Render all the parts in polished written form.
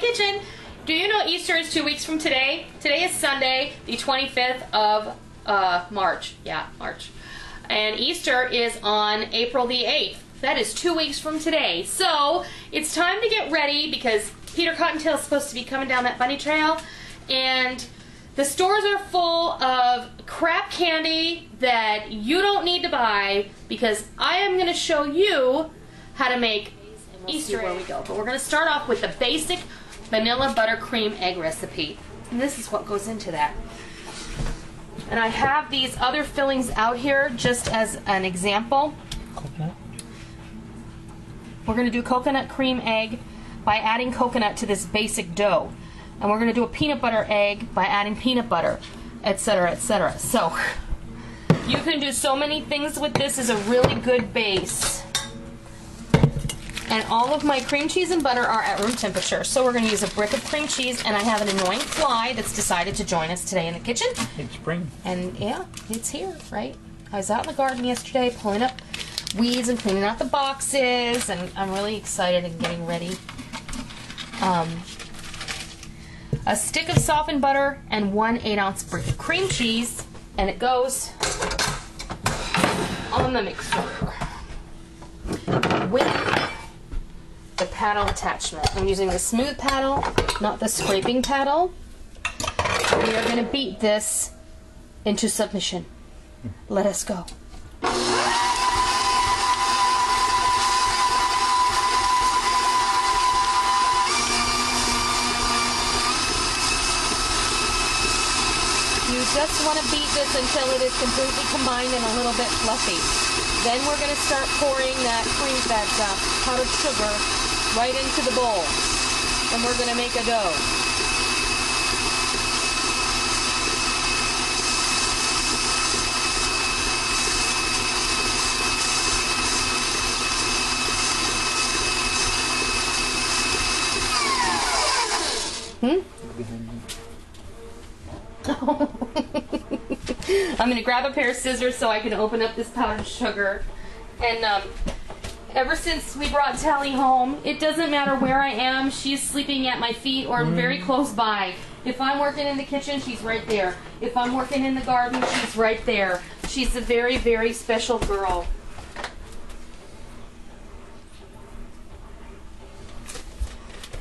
kitchen. Do you know Easter is 2 weeks from today? Today is Sunday, the 25th of March. Yeah, March. And Easter is on April the 8th. That is 2 weeks from today. So it's time to get ready because Peter Cottontail is supposed to be coming down that bunny trail. And the stores are full of crap candy that you don't need to buy because I am going to show you how to make Easter where we go. But we're going to start off with the basic vanilla buttercream egg recipe. And this is what goes into that. And I have these other fillings out here just as an example. Coconut. We're going to do coconut cream egg by adding coconut to this basic dough. And we're going to do a peanut butter egg by adding peanut butter, etc., etc. So you can do so many things with this as a really good base. And all of my cream cheese and butter are at room temperature. So we're going to use a brick of cream cheese, and I have an annoying fly that's decided to join us today in the kitchen. It's spring. And yeah, it's here, right? I was out in the garden yesterday pulling up weeds and cleaning out the boxes, and I'm really excited and getting ready. A stick of softened butter and 1 8-ounce brick of cream cheese, and it goes on the mixer with the paddle attachment. I'm using the smooth paddle, not the scraping paddle. We are going to beat this into submission. Let us go. You just want to beat this until it is completely combined and a little bit fluffy. Then we're going to start pouring that powdered sugar right into the bowl, and we're going to make a dough. I'm going to grab a pair of scissors so I can open up this powdered sugar. And ever since we brought Tally home, it doesn't matter where I am. She's sleeping at my feet or very close by. If I'm working in the kitchen, she's right there. If I'm working in the garden, she's right there. She's a very, very special girl.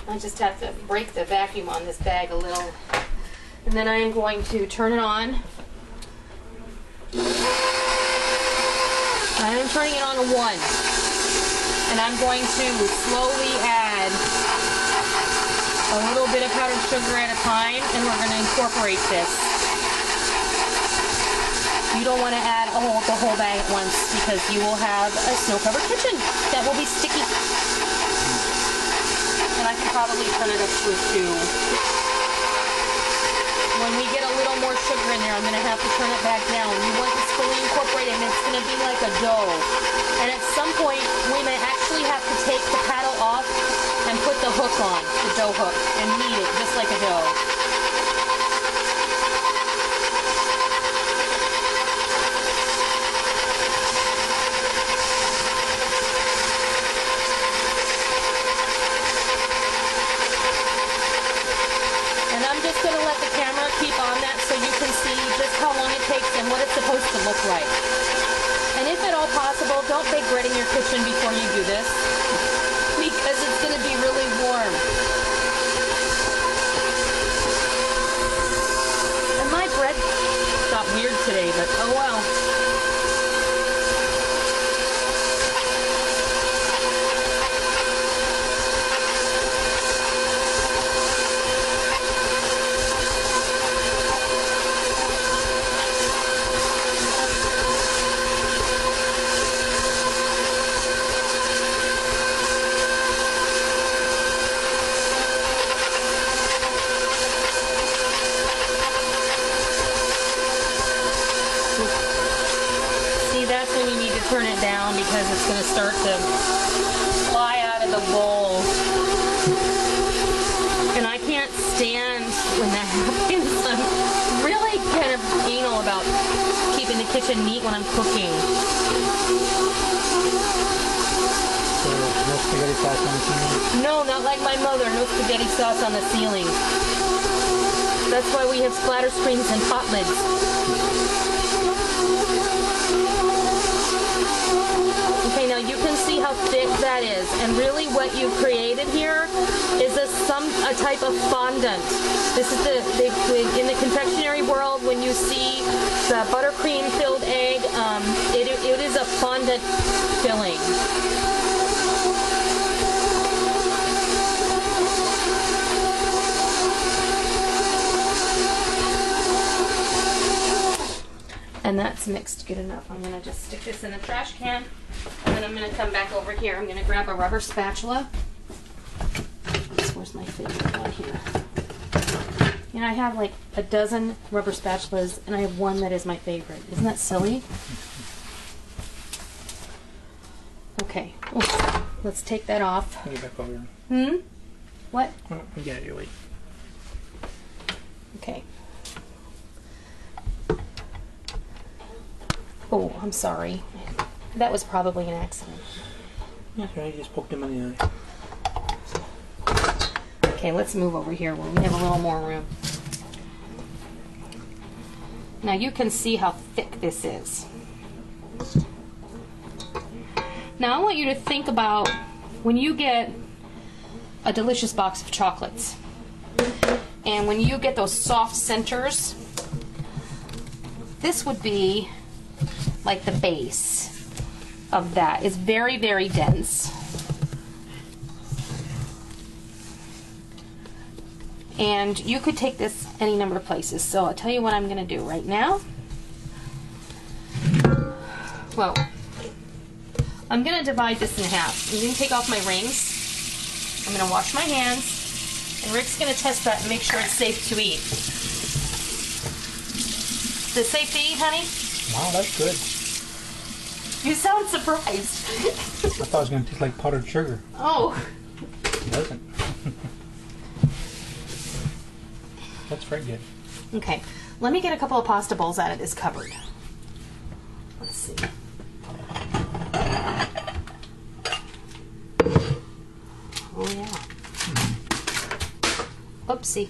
I just have to break the vacuum on this bag a little. And then I am going to turn it on. I am turning it on to 1. And I'm going to slowly add a little bit of powdered sugar at a time, and we're going to incorporate this. You don't want to add the whole bag at once because you will have a snow-covered kitchen that will be sticky. And I can probably turn it up to a 2. When we get a little more sugar in there, I'm going to have to turn it back down. You want this fully incorporated, and it's going to be like a dough. And at some point, we may actually have to take the paddle off and put the hook on, the dough hook, and knead it just like a dough. What it's supposed to look like. And if at all possible, don't bake bread in your kitchen before you do this because it's going to be really warm. And my bread got weird today, but oh well. Turn it down because it's going to start to fly out of the bowl. And I can't stand when that happens. I'm really kind of anal about keeping the kitchen neat when I'm cooking. So no spaghetti sauce on the ceiling? No, not like my mother. No spaghetti sauce on the ceiling. That's why we have splatter screens and pot lids. Okay, now you can see how thick that is. And really what you created here is a type of fondant. This is in the confectionery world, when you see the buttercream filled egg, it is a fondant filling. And that's mixed good enough. I'm gonna just stick this in the trash can, and then I'm gonna come back over here. I'm gonna grab a rubber spatula. Where's my favorite one here? And I have like a dozen rubber spatulas, and I have one that is my favorite. Isn't that silly? Okay, let's take that off. Get back over here. Hmm? What? Oh, we got it, wait. Okay. Oh, I'm sorry. That was probably an accident. That's right, you just poked him in the eye. Okay, let's move over here where we have a little more room. Now you can see how thick this is. Now I want you to think about when you get a delicious box of chocolates, and when you get those soft centers, this would be like the base of that. It's very, very dense. And you could take this any number of places. So I'll tell you what I'm going to do right now. Well, I'm going to divide this in half. I'm going to take off my rings. I'm going to wash my hands. And Rick's going to test that and make sure it's safe to eat. Is it safe to eat, honey? Wow, that's good. You sound surprised. I thought it was going to taste like powdered sugar. Oh. It doesn't. That's very good. Okay, let me get a couple of pasta bowls out of this cupboard. Let's see. Oh yeah. Oopsie.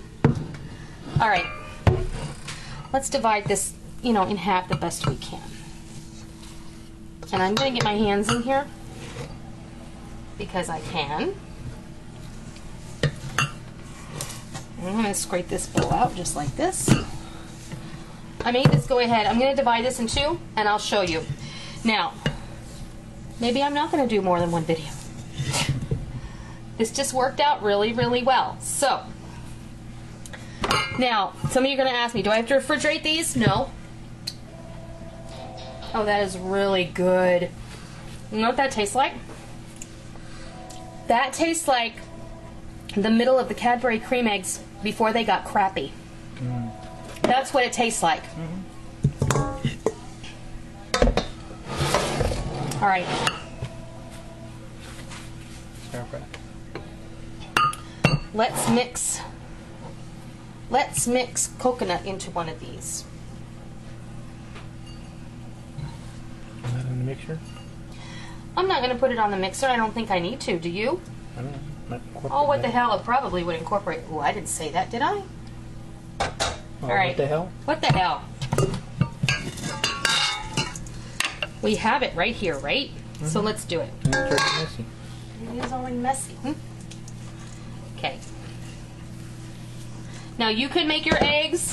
All right. Let's divide this, in half the best we can. And I'm going to get my hands in here because I can. I'm going to scrape this bowl out just like this. I made this go ahead. I'm going to divide this in two, and I'll show you. Now, maybe I'm not going to do more than one video. This just worked out really, really well. So, now, some of you are going to ask me, do I have to refrigerate these? No. Oh, that is really good. You know what that tastes like? That tastes like the middle of the Cadbury cream eggs before they got crappy. Mm. That's what it tastes like. Mm-hmm. All right. Let's mix coconut into one of these. Is that in the mixer? I'm not going to put it on the mixer. I don't think I need to. Do you? I don't know. Oh, what the hell? It probably would incorporate. Oh, I didn't say that, did I? Oh, all right. What the hell? What the hell? We have it right here, right? Mm-hmm. So let's do it. It's already messy. It is already messy. Okay. Now you could make your eggs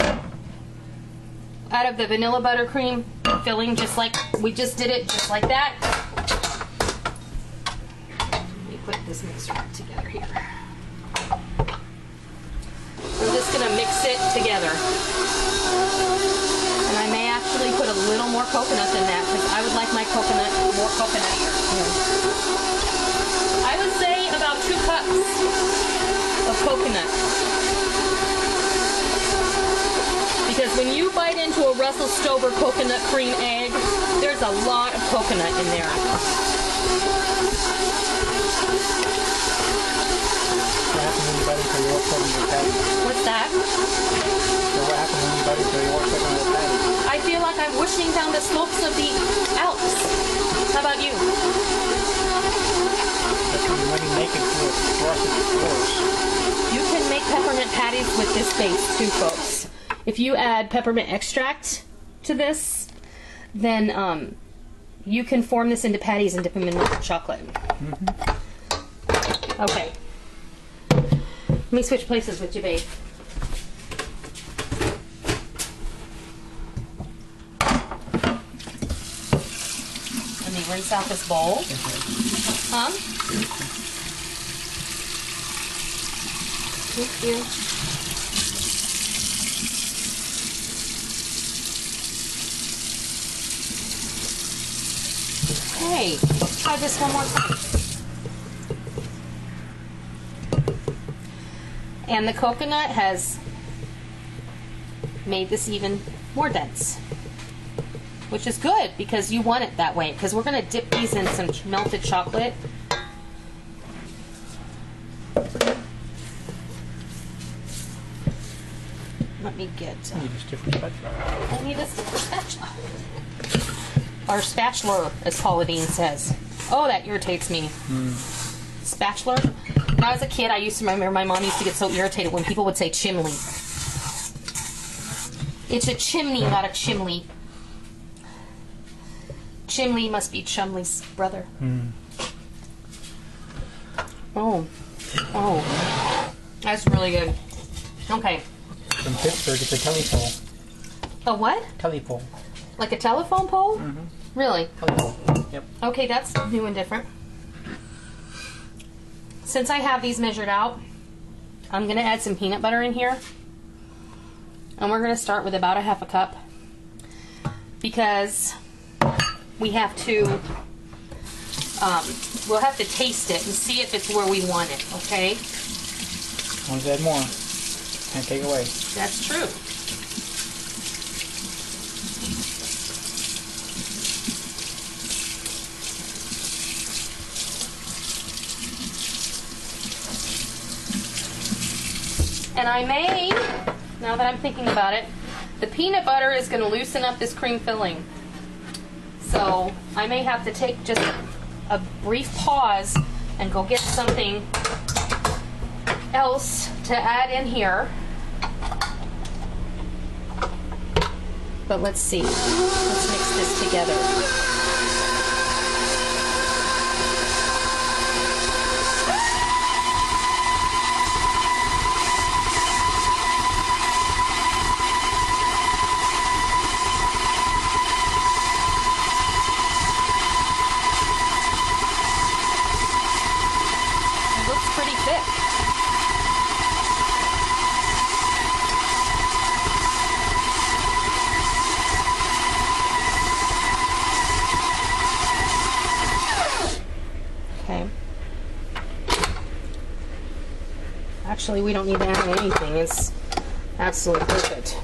out of the vanilla buttercream filling just like we just did it, just like that. Put this mixer together here. I'm just going to mix it together. And I may actually put a little more coconut than that because I would like my coconut more coconuttier. Yeah. I would say about 2 cups of coconut. Because when you bite into a Russell Stover coconut cream egg, there's a lot of coconut in there. What's that? So what happened when you bite into your patty? I feel like I'm whooshing down the slopes of the Alps. How about you? make it with frosted, of course. You can make peppermint patties with this base too, folks. If you add peppermint extract to this, then you can form this into patties and dip them in milk chocolate. Okay. Let me switch places with you, babe. Let me rinse out this bowl. Huh? Thank you. Okay, let's try this one more time. And the coconut has made this even more dense, which is good because you want it that way, because we're going to dip these in some melted chocolate. Let me get... You need a stiffer spatula. I need a stiffer spatula. Or spatula, as Pauline says. Oh, that irritates me. Spatula. When I was a kid, I used to remember my mom used to get so irritated when people would say chimney. It's a chimney, not a chimney. Chimney must be Chumley's brother. Oh. Oh. That's really good. Okay. From Pittsburgh, it's a telephone. A what? Telephone. Like a telephone pole? Really? Telephone. Yep. Okay, that's new and different. Since I have these measured out, I'm going to add some peanut butter in here. And we're going to start with about a half a cup. Because we have to, we'll have to taste it and see if it's where we want it, okay? Want to add more. Can't take away. That's true. And I may, now that I'm thinking about it, the peanut butter is going to loosen up this cream filling. So I may have to take just a brief pause and go get something else to add in here. But let's see. Let's mix this together. It looks pretty thick. Okay. Actually, we don't need to add anything. It's absolutely perfect.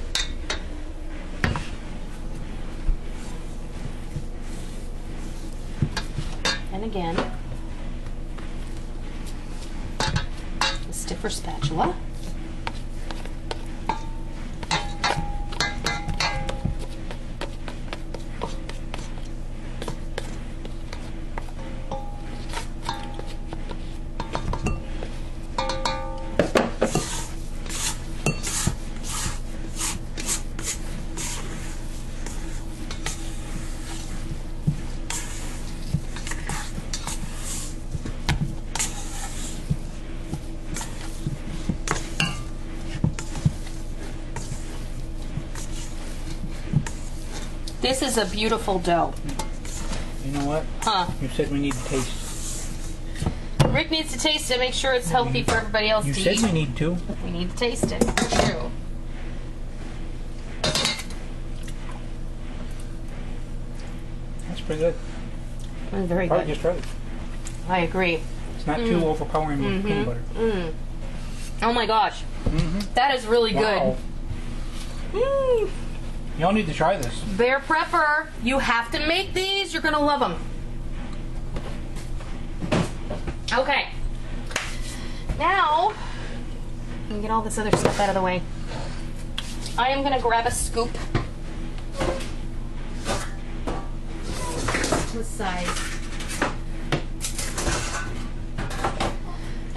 And again, a stiffer spatula. This is a beautiful dough. You know what? Huh? You said we need to taste. Rick needs to taste it, make sure it's healthy for everybody else You to said eat. we need to. We need to taste it. True. That's pretty good. That's very Probably good. just right. I agree. It's not too overpowering with peanut butter. Oh my gosh. That is really Wow. good. Y'all need to try this. Bear prepper, you have to make these. You're gonna love them. Okay. Now, let me get all this other stuff out of the way. I am gonna grab a scoop. What size?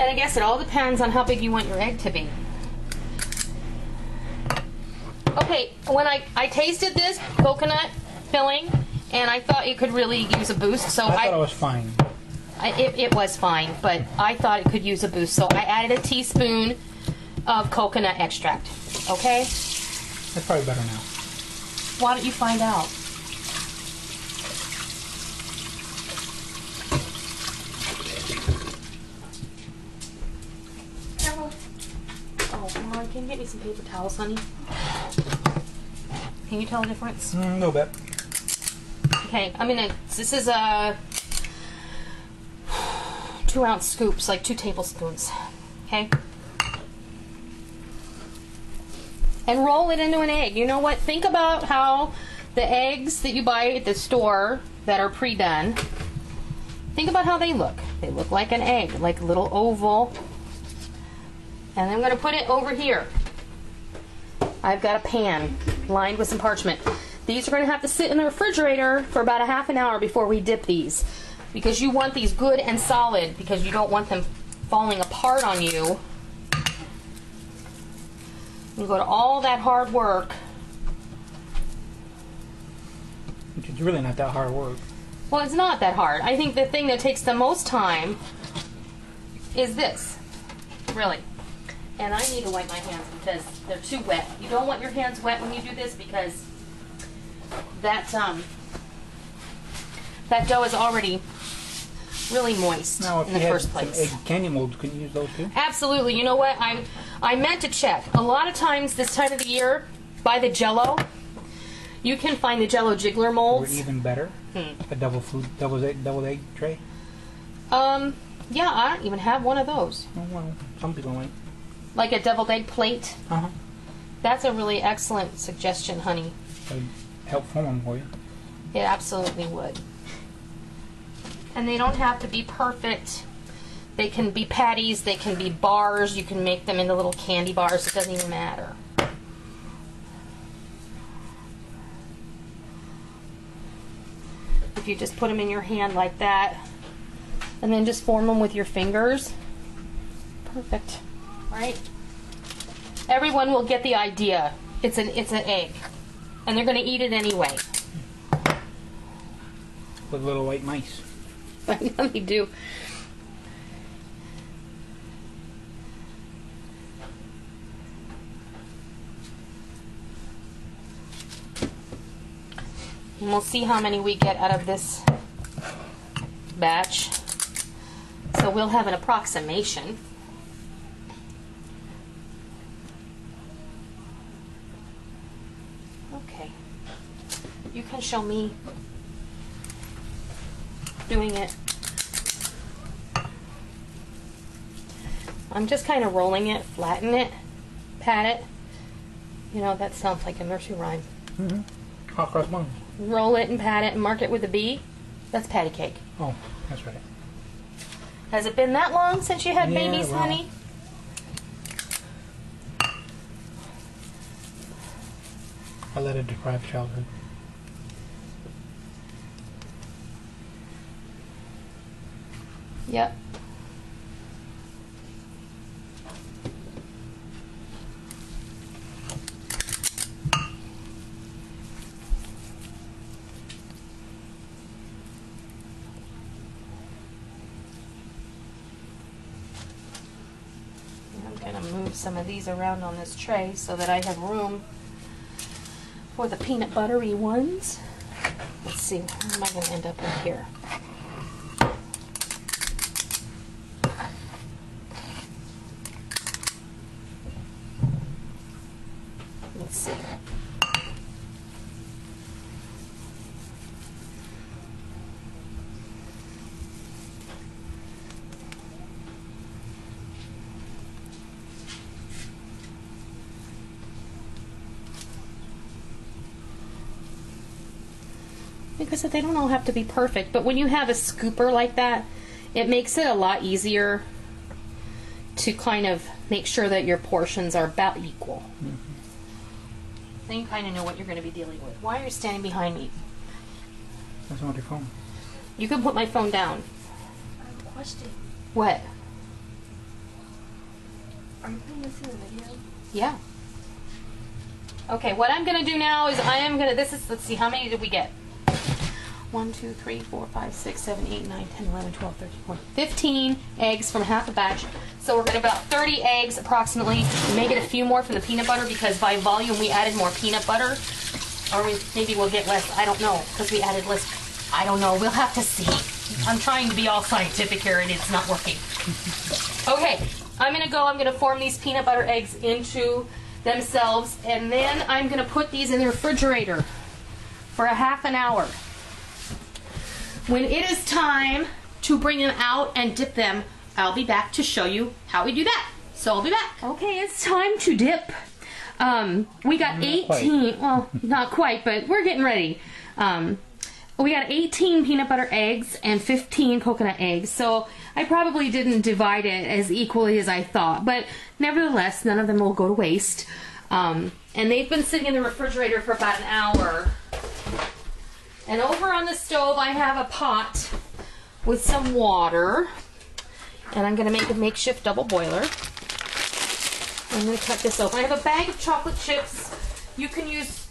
And I guess it all depends on how big you want your egg to be. Okay, when I tasted this coconut filling, and I thought it could really use a boost, so I thought it was fine. It was fine, but I thought it could use a boost, so I added a teaspoon of coconut extract. Okay? That's probably better now. Why don't you find out? Oh, come on, can you get me some paper towels, honey? Can you tell the difference? A little bit. Okay, this is a 2-ounce scoops, like 2 tablespoons. Okay? And roll it into an egg. You know what? Think about how the eggs that you buy at the store that are pre-done, think about how they look. They look like an egg, like a little oval. And I'm going to put it over here. I've got a pan lined with some parchment. These are going to have to sit in the refrigerator for about a half an hour before we dip these. Because you want these good and solid, because you don't want them falling apart on you. You go to all that hard work. Which is really not that hard work. Well, it's not that hard. I think the thing that takes the most time is this. Really. And I need to wipe my hands because they're too wet. You don't want your hands wet when you do this because that dough is already really moist now, if in the first place. Some egg candy molds, can you use those too? Absolutely. You know what? I meant to check. A lot of times this time of the year, buy the Jell-O. You can find the Jell-O jiggler molds. Or even better, a double egg tray. Yeah, I don't even have one of those. Oh, well, some people might. Like a deviled egg plate. Uh-huh. That's a really excellent suggestion, honey. That would help form them for you. It absolutely would. And they don't have to be perfect. They can be patties, they can be bars, you can make them into little candy bars, it doesn't even matter. If you just put them in your hand like that, and then just form them with your fingers, perfect, right? Everyone will get the idea. It's an egg, and they're going to eat it anyway. With little white mice. I know they do. And we'll see how many we get out of this batch. So we'll have an approximation. Okay. You can show me doing it. I'm just kind of rolling it, flatten it, pat it. You know, that sounds like a nursery rhyme. Mm-hmm. Hot cross buns. Roll it and pat it and mark it with a B. That's patty cake. Oh, that's right. Has it been that long since you had babies, well, honey? I led a deprived childhood. Yep. I'm going to move some of these around on this tray so that I have room for the peanut buttery ones. Let's see, where am I going to end up with here? Let's see. Because they don't all have to be perfect, but when you have a scooper like that, it makes it a lot easier to kind of make sure that your portions are about equal. Mm-hmm. Then you kind of know what you're going to be dealing with. Why are you standing behind me? That's not your phone. You can put my phone down. I have a question. What? Yeah. Okay, what I'm gonna do now is let's see, how many did we get? 1, 2, 3, 4, 5, 6, 7, 8, 9, 10, 11, 12, 13, 14, 15 eggs from half a batch. So we're gonna about 30 eggs approximately. We may get a few more from the peanut butter because by volume we added more peanut butter. Or maybe we'll get less, I don't know, because we added less, I don't know, we'll have to see. I'm trying to be all scientific here and it's not working. Okay, I'm gonna form these peanut butter eggs into themselves, and then I'm gonna put these in the refrigerator for a half an hour. When it is time to bring them out and dip them, I'll be back to show you how we do that. So I'll be back. Okay, it's time to dip. We got 18, well, not quite, but we're getting ready. We got 18 peanut butter eggs and 15 coconut eggs, so I probably didn't divide it as equally as I thought, but nevertheless, none of them will go to waste. And they've been sitting in the refrigerator for about an hour. And over on the stove, I have a pot with some water, and I'm going to make a makeshift double boiler. I'm going to cut this open. I have a bag of chocolate chips. You can use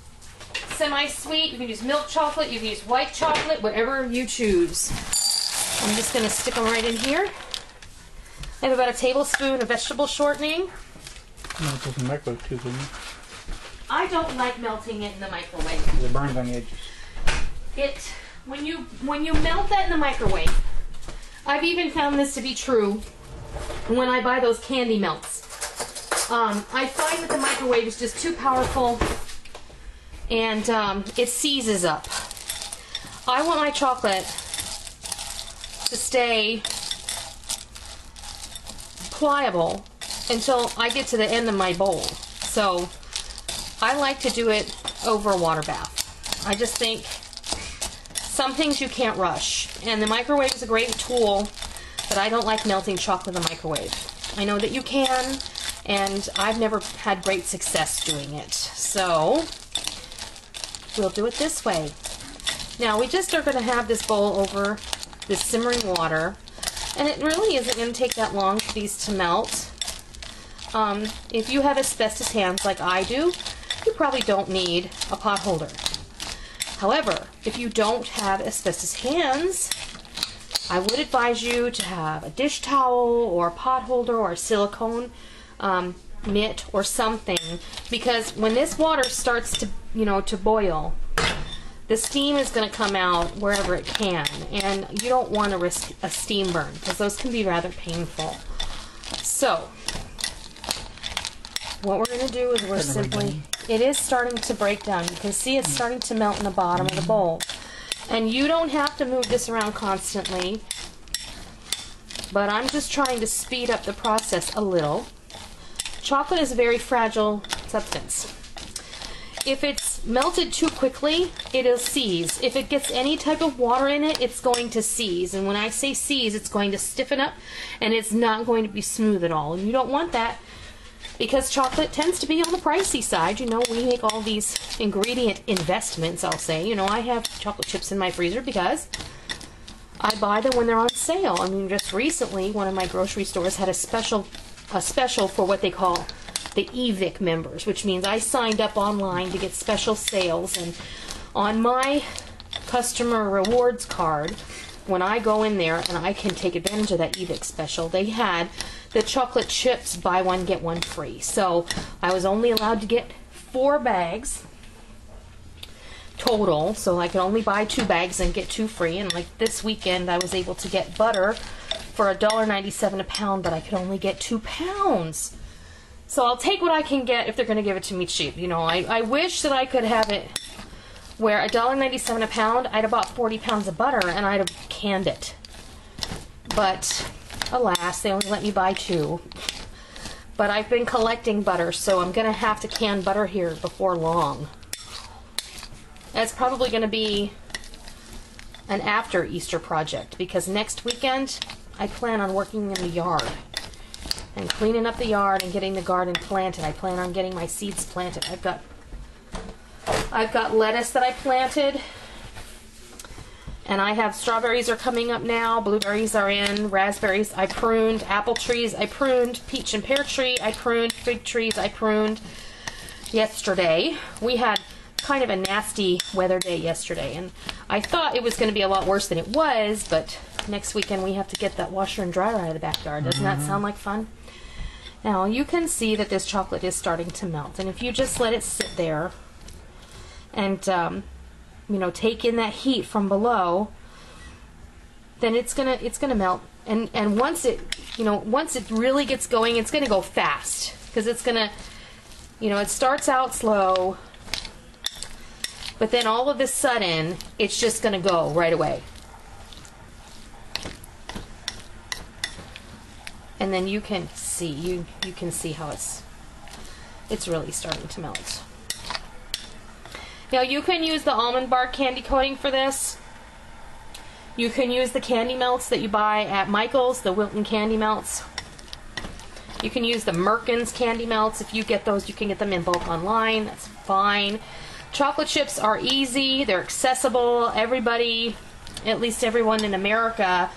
semi-sweet, you can use milk chocolate, you can use white chocolate, whatever you choose. I'm just going to stick them right in here. I have about a tablespoon of vegetable shortening. No, it's just in the microwave too, isn't it? I don't like melting it in the microwave. It burns on the edges. When you melt that in the microwave, I've even found this to be true when I buy those candy melts. I find that the microwave is just too powerful and it seizes up. I want my chocolate to stay pliable until I get to the end of my bowl. So I like to do it over a water bath. I just think some things you can't rush, and the microwave is a great tool, but I don't like melting chocolate in the microwave. I know that you can, and I've never had great success doing it. So we'll do it this way. Now we just are going to have this bowl over this simmering water, and it really isn't going to take that long for these to melt. If you have asbestos hands like I do, you probably don't need a pot holder. However, if you don't have asbestos hands, I would advise you to have a dish towel or a pot holder or a silicone mitt or something, because when this water starts to, to boil, the steam is going to come out wherever it can, and you don't want to risk a steam burn because those can be rather painful. So what we're going to do is we're simply, it is starting to break down. You can see it's starting to melt in the bottom of the bowl. And you don't have to move this around constantly, but I'm just trying to speed up the process a little. Chocolate is a very fragile substance. If it's melted too quickly, it'll seize. If it gets any type of water in it, it's going to seize. And when I say seize, it's going to stiffen up and it's not going to be smooth at all. And you don't want that, because chocolate tends to be on the pricey side. We make all these ingredient investments, I'll say. I have chocolate chips in my freezer because I buy them when they're on sale. Just recently, one of my grocery stores had a special for what they call the EVIC members, which means I signed up online to get special sales. And on my customer rewards card, when I go in there and I can take advantage of that EVIC special, they had the chocolate chips buy one get one free. So I was only allowed to get 4 bags total, so I could only buy 2 bags and get 2 free. And like this weekend I was able to get butter for $1.97 a pound, but I could only get 2 pounds. So I'll take what I can get if they're going to give it to me cheap. I wish that I could have it where $1.97 a pound, I'd have bought 40 pounds of butter and I'd have canned it. But alas, they only let me buy 2. But I've been collecting butter, so I'm going to have to can butter here before long. That's probably going to be an after Easter project, because next weekend I plan on working in the yard and cleaning up the yard and getting the garden planted. I plan on getting my seeds planted. I've got lettuce that I planted, And I have strawberries are coming up now, blueberries are in, raspberries I pruned, apple trees I pruned, peach and pear tree I pruned, fig trees I pruned yesterday. We had kind of a nasty weather day yesterday, and I thought it was going to be a lot worse than it was, but next weekend we have to get that washer and dryer out of the backyard. Doesn't that sound like fun? Now you can see that this chocolate is starting to melt, and if you just let it sit there and you know, take in that heat from below, then it's gonna melt. And once it, you know, once it really gets going, it's gonna go fast, because it's gonna, you know, it starts out slow, but then all of a sudden it's just gonna go right away. And then you can see, you can see how it's really starting to melt. Now you can use the almond bark candy coating for this. You can use the candy melts that you buy at Michael's, the Wilton candy melts. You can use the Merkins candy melts. If you get those, you can get them in bulk online. That's fine. Chocolate chips are easy. They're accessible. Everybody, at least everyone in America,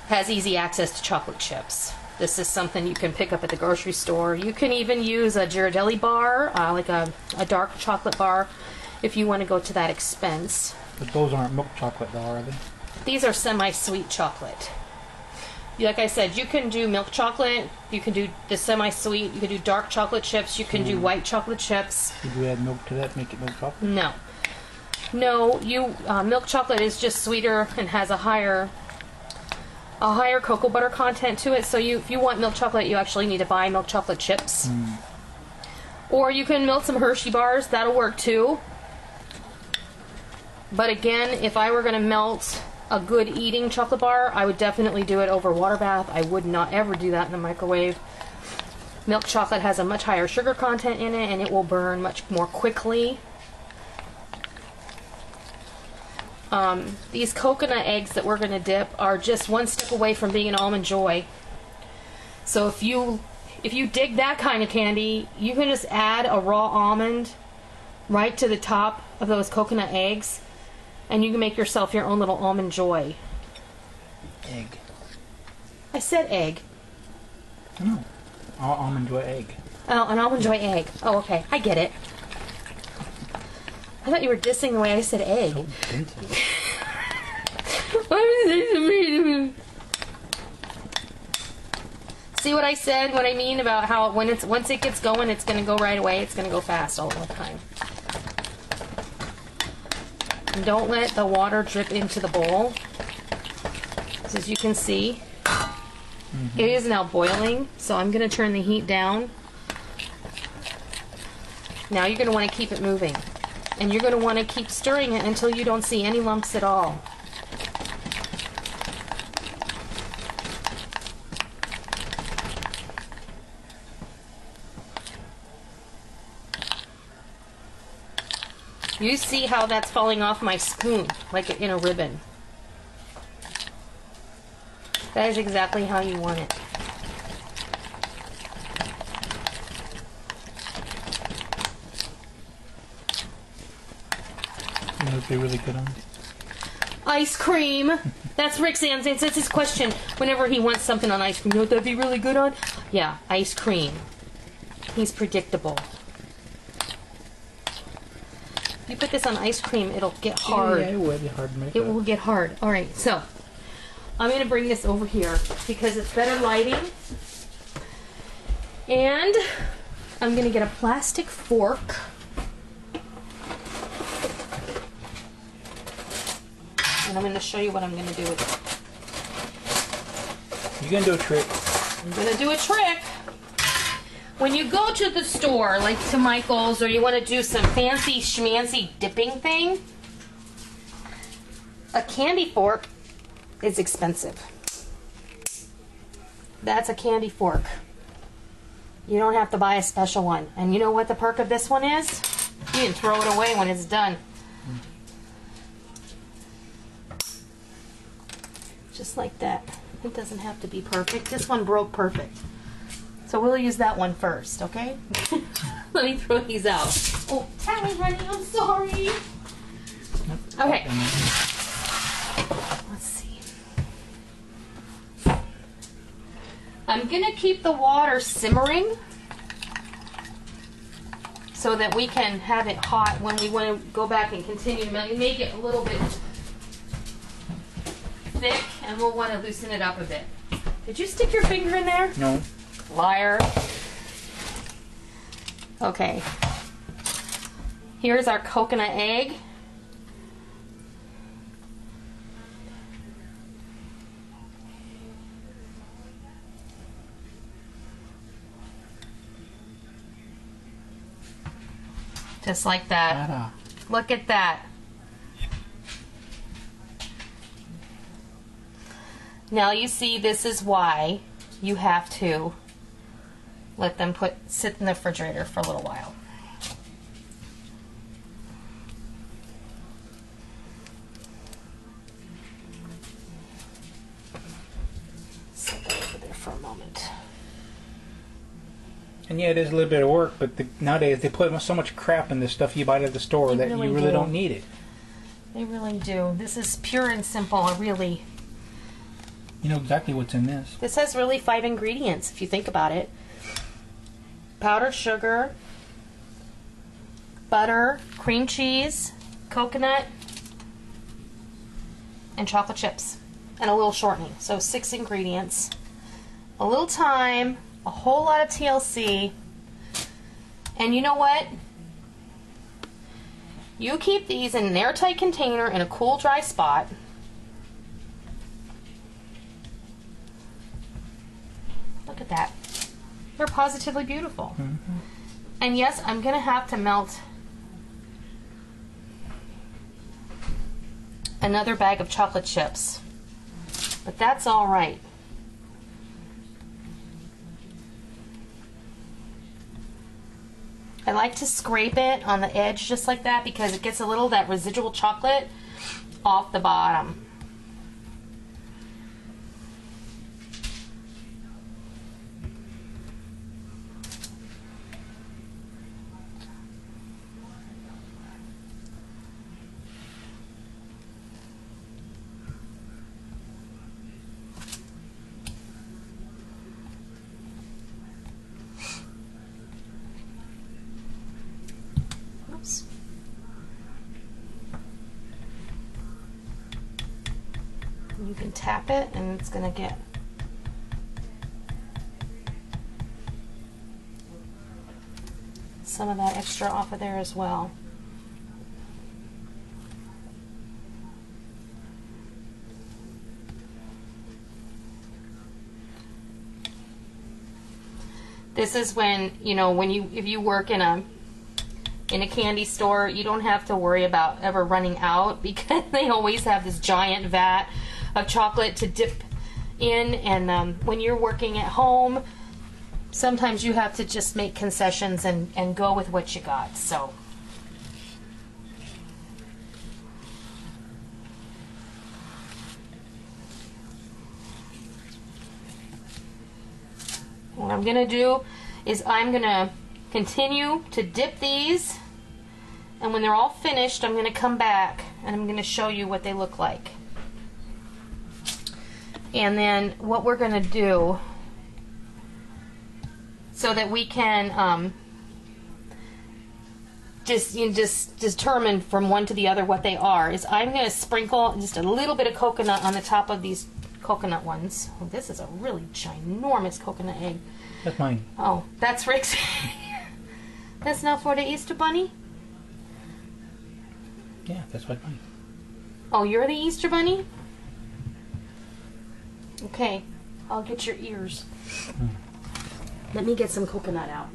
has easy access to chocolate chips. This is something you can pick up at the grocery store. You can even use a Ghirardelli bar, like a dark chocolate bar, if you want to go to that expense. But those aren't milk chocolate though, are they? These are semi-sweet chocolate. Like I said, you can do milk chocolate, you can do the semi-sweet, you can do dark chocolate chips, you can do white chocolate chips. Did you add milk to that, make it milk chocolate? No. No, milk chocolate is just sweeter and has a higher cocoa butter content to it, so if you want milk chocolate, you actually need to buy milk chocolate chips. Or you can melt some Hershey bars, that'll work too. But again, if I were going to melt a good eating chocolate bar, I would definitely do it over water bath. I would not ever do that in the microwave. Milk chocolate has a much higher sugar content in it, and it will burn much more quickly. These coconut eggs that we're going to dip are just one step away from being an almond joy. So if you dig that kind of candy, you can just add a raw almond right to the top of those coconut eggs, and you can make yourself your own little almond joy. Egg. I said egg. No. Almond joy egg. Oh, an almond joy egg. Oh, okay. I get it. I thought you were dissing the way I said egg. Don't dint it. See what I said? What I mean about how once it gets going, it's going to go right away. It's going to go fast all the time. And don't let the water drip into the bowl. As you can see, it is now boiling. So I'm going to turn the heat down. Now you're going to want to keep it moving. And you're going to want to keep stirring it until you don't see any lumps at all. You see how that's falling off my spoon, like in a ribbon. That is exactly how you want it. It would be really good on. Ice cream. That's Rick's answer. That's his question. Whenever he wants something on ice cream, you know what that'd be really good on? Yeah, ice cream. He's predictable. If you put this on ice cream, it'll get hard. Yeah, it would be hard to make. It will get hard. All right, so I'm going to bring this over here because it's better lighting. And I'm going to get a plastic fork. And I'm going to show you what I'm going to do with it. You're going to do a trick. I'm going to do a trick. When you go to the store, like to Michael's, or you want to do some fancy schmancy dipping thing, a candy fork is expensive. That's a candy fork. You don't have to buy a special one. And you know what the perk of this one is? You can throw it away when it's done. Just like that. It doesn't have to be perfect. This one broke perfect. So we'll use that one first, okay? Let me throw these out. Oh, Tally, honey, I'm sorry. Okay. Let's see. I'm going to keep the water simmering so that we can have it hot when we want to go back and continue to make it a little bit thick, and we'll want to loosen it up a bit. Did you stick your finger in there? No. Liar. Okay. Here's our coconut egg. Just like that. Look at that. Now you see, this is why you have to let them sit in the refrigerator for a little while. Set that over there for a moment. And yeah, it is a little bit of work, but nowadays they put so much crap in this stuff you buy at the store that you really don't need it. They really do. This is pure and simple. Really. You know exactly what's in this. This has really 5 ingredients, if you think about it. Powdered sugar, butter, cream cheese, coconut, and chocolate chips, and a little shortening. So 6 ingredients. A little time, a whole lot of TLC, and you know what? You keep these in an airtight container in a cool, dry spot. Look at that. They're positively beautiful. Mm-hmm. And yes, I'm going to have to melt another bag of chocolate chips, but that's all right. I like to scrape it on the edge just like that because it gets a little of that residual chocolate off the bottom. You can tap it and it's going to get some of that extra off of there as well. This is when, you know, if you work in a candy store, you don't have to worry about ever running out because they always have this giant vat of chocolate to dip in, and when you're working at home, sometimes you have to just make concessions and go with what you got. So what I'm gonna do is I'm gonna continue to dip these, and when they're all finished, I'm gonna come back and I'm gonna show you what they look like. And then what we're going to do so that we can just determine from one to the other what they are is I'm going to sprinkle just a little bit of coconut on the top of these coconut ones. Oh, this is a really ginormous coconut egg. That's mine. Oh, that's Rick's. That's not for the Easter Bunny? Yeah, that's what's mine. Oh, you're the Easter Bunny? Okay, I'll get your ears. Let me get some coconut out.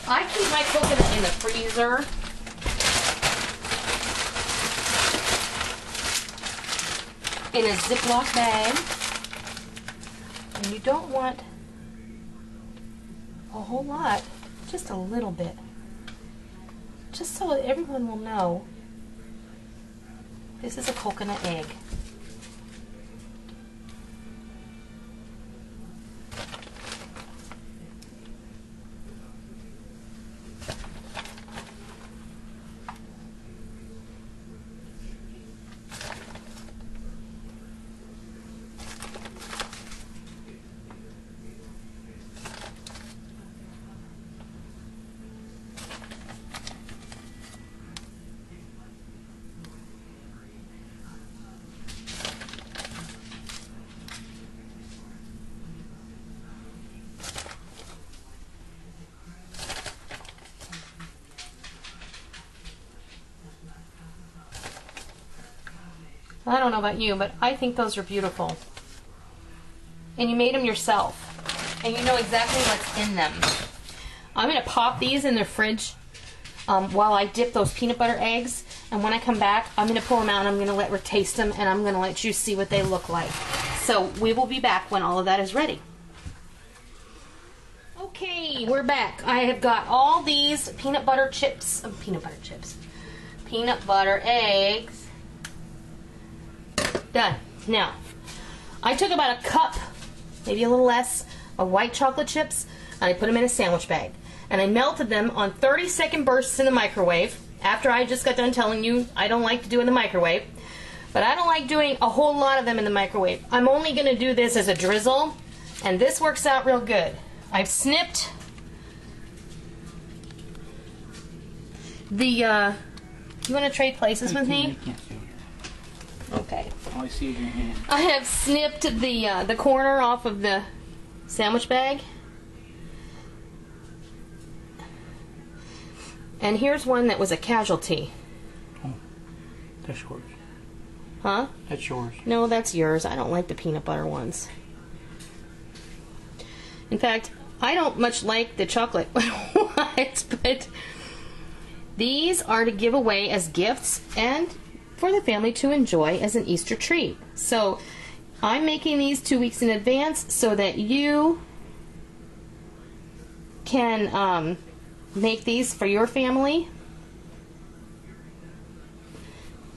I keep my coconut in the freezer. In a Ziploc bag. And you don't want a whole lot, just a little bit. Just so that everyone will know. This is a coconut egg. I don't know about you, but I think those are beautiful. And you made them yourself. And you know exactly what's in them. I'm going to pop these in the fridge while I dip those peanut butter eggs. And when I come back, I'm going to pull them out and I'm going to let her taste them. And I'm going to let you see what they look like. So we will be back when all of that is ready. Okay, we're back. I have got all these peanut butter eggs done. Now, I took about a cup, maybe a little less, of white chocolate chips, and I put them in a sandwich bag. And I melted them on 30-second bursts in the microwave. After I just got done telling you I don't like to do it in the microwave. But I don't like doing a whole lot of them in the microwave. I'm only going to do this as a drizzle, and this works out real good. I've snipped the, you want to trade places with me? Okay. All I see is your hand. I have snipped the corner off of the sandwich bag. And here's one that was a casualty. Oh, that's yours. Huh? That's yours. No, that's yours. I don't like the peanut butter ones. In fact, I don't much like the chocolate ones, but these are to give away as gifts and for the family to enjoy as an Easter treat. So I'm making these 2 weeks in advance so that you can make these for your family.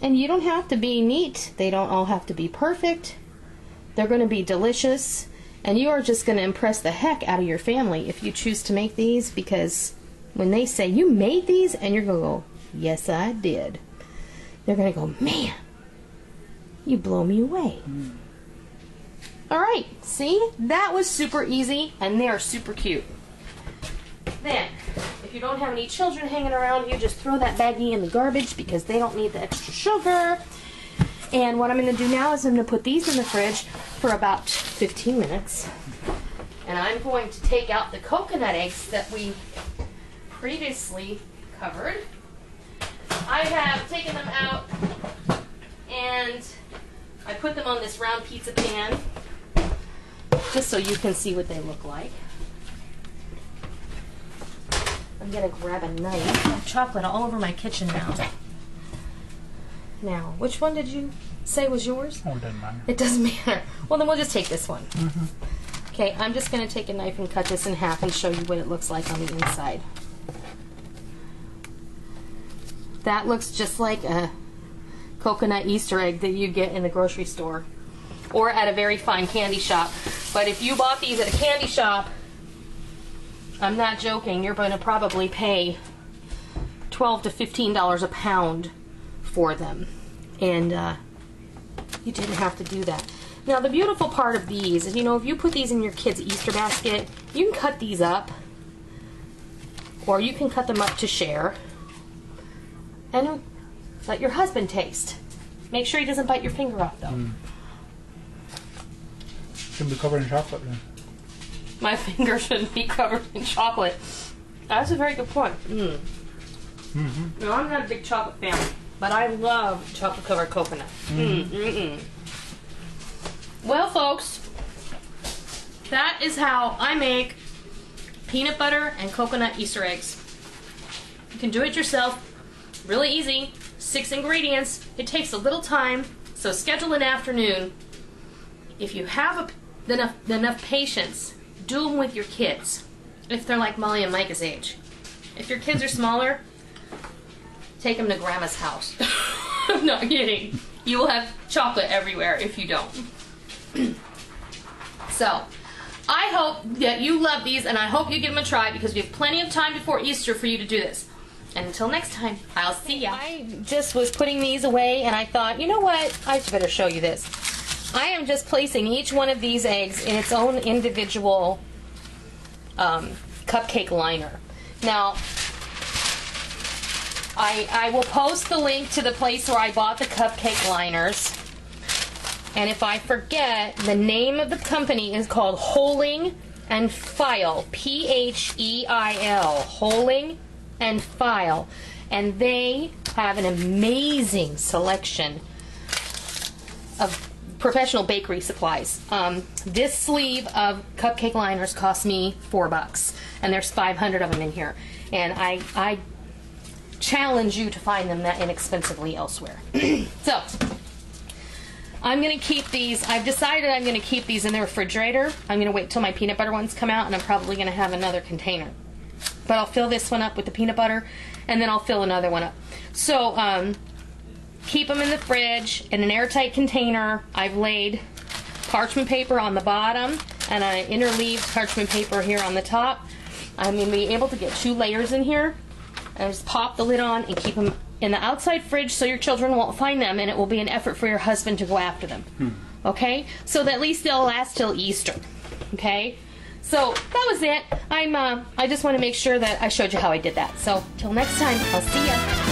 And you don't have to be neat. They don't all have to be perfect. They're going to be delicious. And you are just going to impress the heck out of your family if you choose to make these, because when they say, "You made these?" and you're going to go, "Yes, I did," they're going to go, "Man, you blow me away." Alright, see? That was super easy, and they are super cute. Then, if you don't have any children hanging around, you just throw that baggie in the garbage because they don't need the extra sugar. And what I'm going to do now is I'm going to put these in the fridge for about 15 minutes. And I'm going to take out the coconut eggs that we previously covered. I have taken them out and I put them on this round pizza pan just so you can see what they look like. I'm going to grab a knife. I have chocolate all over my kitchen now. Now, which one did you say was yours? Oh, it doesn't matter. It doesn't matter. Well, then we'll just take this one. Okay, I'm just going to take a knife and cut this in half and show you what it looks like on the inside. That looks just like a coconut Easter egg that you get in the grocery store or at a very fine candy shop. But if you bought these at a candy shop, I'm not joking, you're going to probably pay $12 to $15 a pound for them. And you didn't have to do that. Now the beautiful part of these is, you know, if you put these in your kid's Easter basket, you can cut these up, or you can cut them up to share and let your husband taste. Make sure he doesn't bite your finger off though. Should be covered in chocolate then. My finger shouldn't be covered in chocolate. That's a very good point. No, I'm not a big chocolate fan, but I love chocolate covered coconut. Well, folks, that is how I make peanut butter and coconut Easter eggs. You can do it yourself. Really easy. 6 ingredients. It takes a little time, so schedule an afternoon. If you have enough patience, do them with your kids. If they're like Molly and Micah's age. If your kids are smaller, take them to Grandma's house. I'm not kidding. You will have chocolate everywhere if you don't. So, I hope that you love these, and I hope you give them a try because we have plenty of time before Easter for you to do this. And until next time, I'll see ya. I just was putting these away, and I thought, you know what? I better show you this. I am just placing each one of these eggs in its own individual cupcake liner. Now, I will post the link to the place where I bought the cupcake liners. And if I forget, the name of the company is called Holing and File. P-H-E-I-L. Holing and File. And they have an amazing selection of professional bakery supplies. This sleeve of cupcake liners cost me $4, and there's 500 of them in here. And I challenge you to find them that inexpensively elsewhere. So, I'm going to keep these. I've decided I'm going to keep these in the refrigerator. I'm going to wait till my peanut butter ones come out, and I'm probably going to have another container. But I'll fill this one up with the peanut butter, and then I'll fill another one up. So, keep them in the fridge in an airtight container. I've laid parchment paper on the bottom, and I interleaved parchment paper here on the top. I'm going to be able to get 2 layers in here. And just pop the lid on and keep them in the outside fridge so your children won't find them, and it will be an effort for your husband to go after them. Okay? So that at least they'll last till Easter. Okay? So that was it. I just want to make sure that I showed you how I did that. So till next time, I'll see ya.